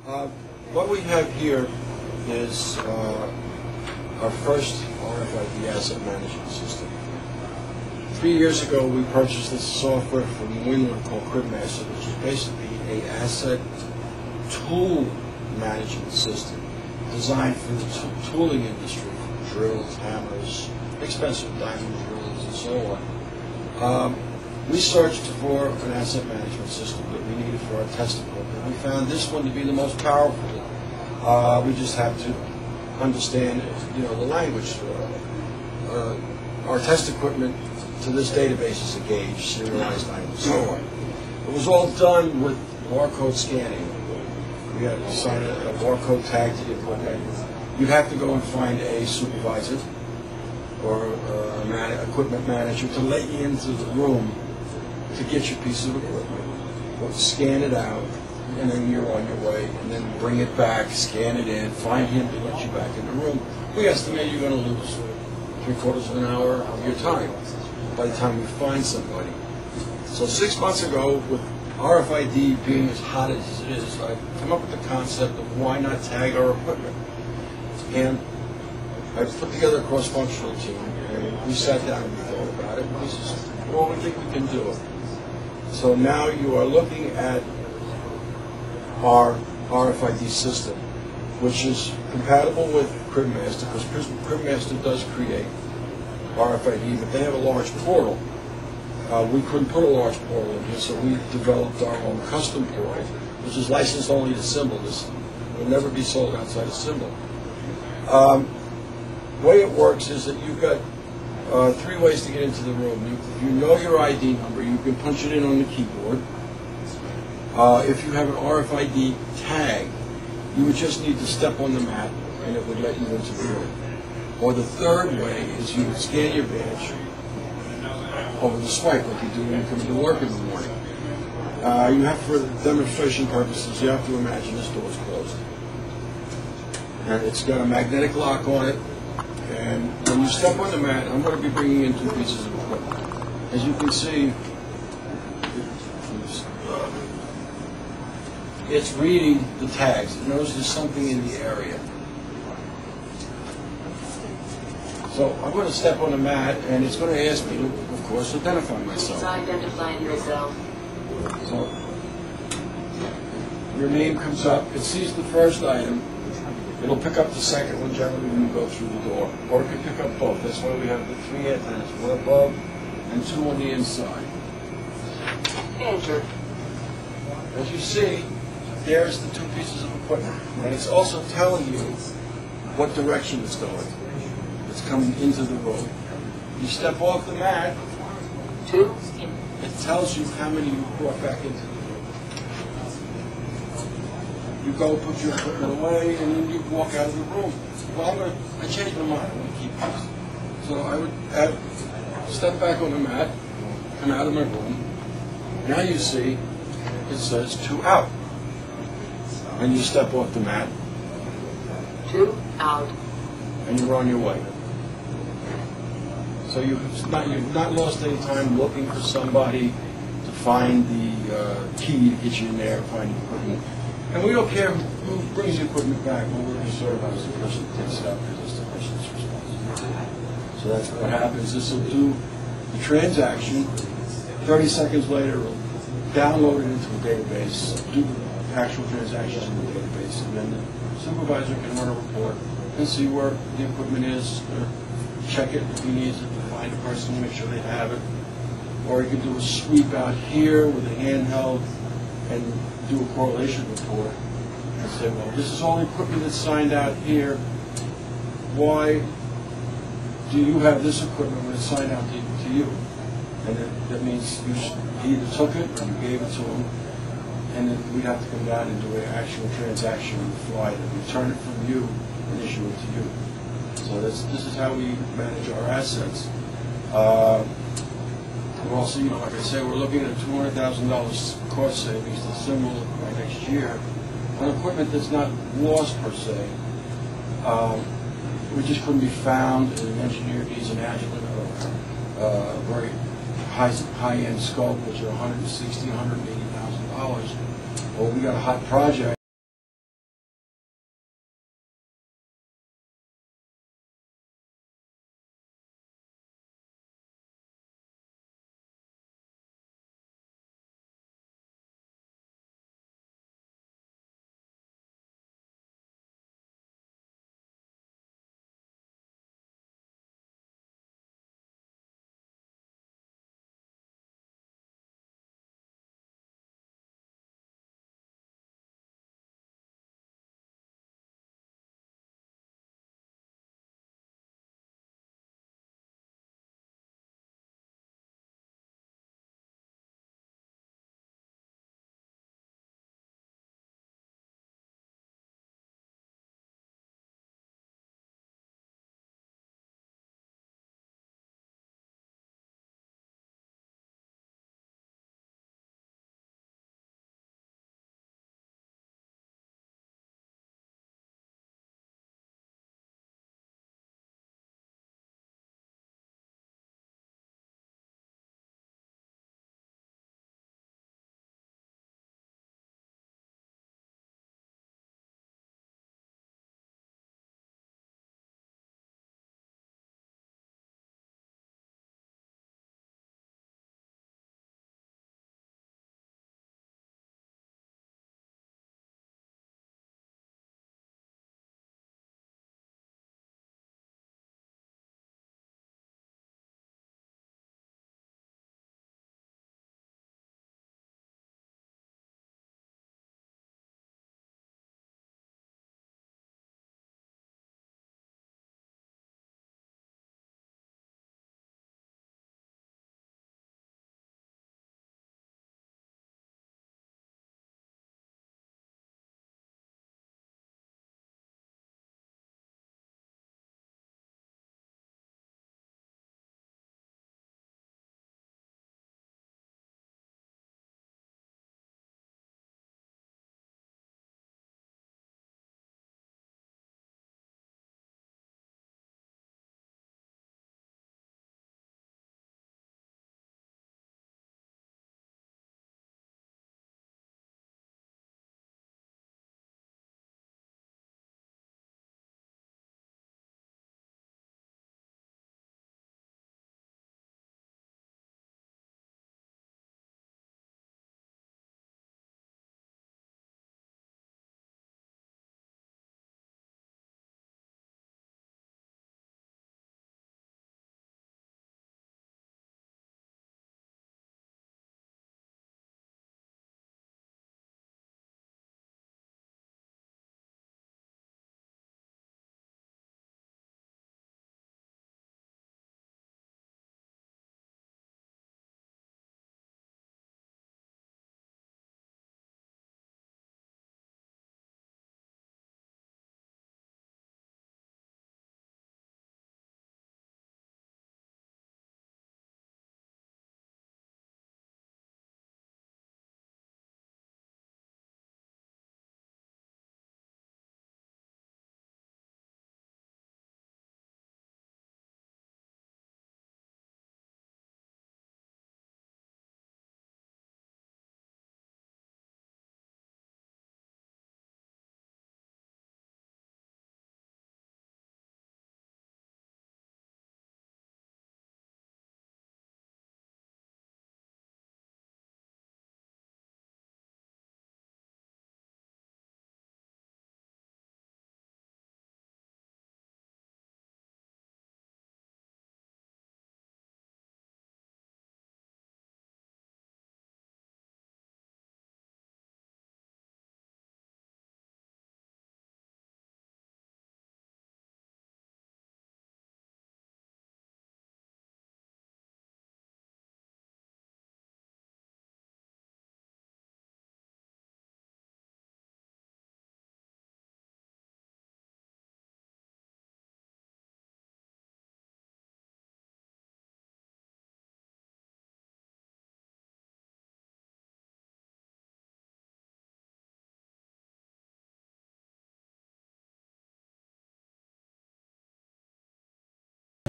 What we have here is our first RFID asset management system. 3 years ago, we purchased this software from Winland called CribMaster, which is basically an asset tool management system designed for the tooling industry, drills, hammers, expensive diamond drills, and so on. We searched for an asset management system that we needed for our test equipment. We found this one to be the most powerful. We just have to understand, the language. Our test equipment to this database is a gauge, serialized item, and so on. It was all done with barcode scanning. We had to assign a barcode tag to the equipment. You have to go and find a supervisor or equipment manager to let you into the room to get your piece of equipment. We'll scan it out, and then you're on your way, and then bring it back, scan it in, find him to let you back in the room. We estimate you're going to lose 3/4 of an hour of your time by the time you find somebody. So 6 months ago, with RFID being as hot as it is, I come up with the concept of why not tag our equipment. And I put together a cross-functional team, and we sat down and we thought about it, and we said, well, we think we can do it. So now you are looking at our RFID system, which is compatible with CribMaster, because CribMaster does create RFID, but they have a large portal. We couldn't put a large portal in here, so we developed our own custom portal, which is licensed only to Symbol. This will never be sold outside of Symbol. The way it works is that you've got 3 ways to get into the room. If you know your ID number, you can punch it in on the keyboard. If you have an RFID tag, you would just need to step on the mat and it would let you into the room. Or the third way is you would scan your badge over the swipe like you do when you come to work in the morning. You have, for demonstration purposes, you have to imagine this door is closed. And it's got a magnetic lock on it. And when you step on the mat, I'm going to be bringing in 2 pieces of equipment. As you can see, it's reading the tags. It knows there's something in the area. So I'm going to step on the mat, and it's going to ask me to, of course, identify myself. Identifying yourself. So your name comes up. It sees the first item. It'll pick up the second one generally when you go through the door. Or it can pick up both. That's why we have the 3 antennas, 1 above and 2 on the inside. Enter. As you see, there's the 2 pieces of equipment. And it's also telling you what direction it's going. It's coming into the room. You step off the mat, 2. it tells you how many you brought back into the room. You go put your equipment away, and then you walk out of the room. Well, I changed my mind. I'm going to keep this. So I would step back on the mat, come out of my room. Now you see it says 2 out. And you step off the mat. 2 out. And you're on your way. So you've not lost any time looking for somebody to find the key to get you in there, find the equipment. And we don't care who brings the equipment back. What we're concerned about is the person that takes it out, because it's the person's responsibility. So that's what happens. This will do the transaction. 30 seconds later, it'll download it into a database, do the actual transactions in the database, and then the supervisor can run a report and see where the equipment is, or check it if he needs it, to find a person, make sure they have it. Or he can do a sweep out here with a handheld and do a correlation report and say, well, this is all the equipment that's signed out here. Why do you have this equipment when it's signed out to you? And that means he either took it or you gave it to him, and then we'd have to come down and do an actual transaction on the fly and return it from you and issue it to you. So this is how we manage our assets. We're also, like I say, we're looking at $200,000 cost savings to Symbol by next year on equipment that's not lost per se. We just couldn't be found, and an engineer needs an Agilent or very high-end scope, which are $160,000, $180,000. Well, we got a hot project.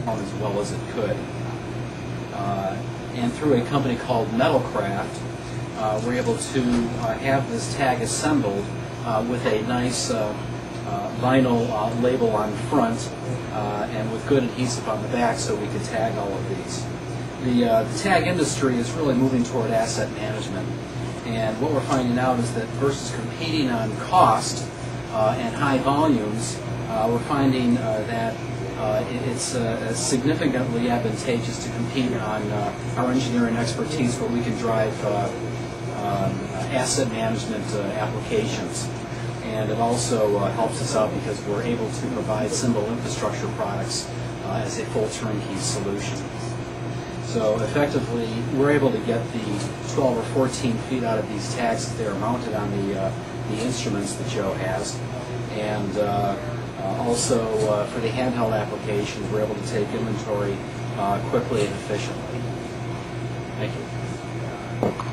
perform as well as it could. And through a company called Metalcraft, we're able to have this tag assembled with a nice vinyl label on front and with good adhesive on the back so we could tag all of these. The tag industry is really moving toward asset management, and what we're finding out is that versus competing on cost and high volumes, we're finding that it's significantly advantageous to compete on our engineering expertise where we can drive asset management applications. And it also helps us out because we're able to provide simple infrastructure products as a full turnkey solution. So effectively, we're able to get the 12 or 14 feet out of these tags that they're mounted on the instruments that Joe has. And also for the handheld applications, we're able to take inventory quickly and efficiently. Thank you.